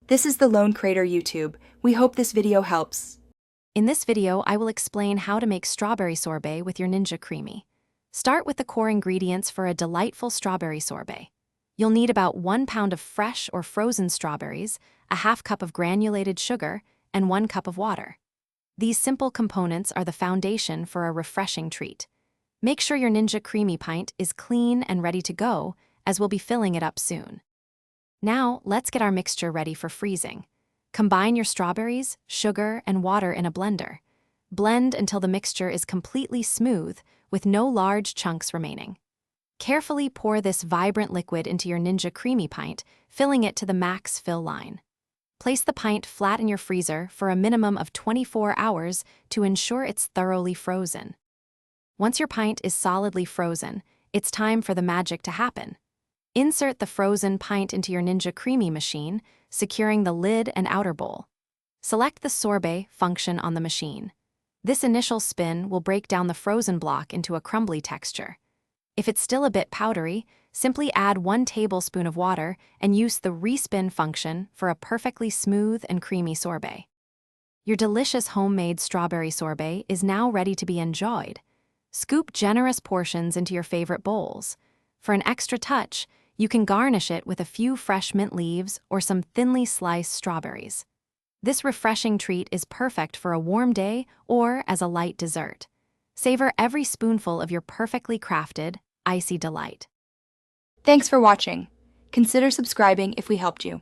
This is the Lone Crater YouTube. We hope this video helps. In this video, I will explain how to make strawberry sorbet with your Ninja Creami. Start with the core ingredients for a delightful strawberry sorbet. You'll need about 1 pound of fresh or frozen strawberries, a half cup of granulated sugar, and 1 cup of water. These simple components are the foundation for a refreshing treat. Make sure your Ninja Creami pint is clean and ready to go, as we'll be filling it up soon. Now, let's get our mixture ready for freezing. Combine your strawberries, sugar, and water in a blender. Blend until the mixture is completely smooth, with no large chunks remaining. Carefully pour this vibrant liquid into your Ninja Creami pint, filling it to the max fill line. Place the pint flat in your freezer for a minimum of 24 hours to ensure it's thoroughly frozen. Once your pint is solidly frozen, it's time for the magic to happen. Insert the frozen pint into your Ninja Creami machine, securing the lid and outer bowl. Select the sorbet function on the machine. This initial spin will break down the frozen block into a crumbly texture. If it's still a bit powdery, simply add 1 tablespoon of water and use the respin function for a perfectly smooth and creamy sorbet. Your delicious homemade strawberry sorbet is now ready to be enjoyed. Scoop generous portions into your favorite bowls. For an extra touch, you can garnish it with a few fresh mint leaves or some thinly sliced strawberries. This refreshing treat is perfect for a warm day or as a light dessert. Savor every spoonful of your perfectly crafted, icy delight. Thanks for watching. Consider subscribing if we helped you.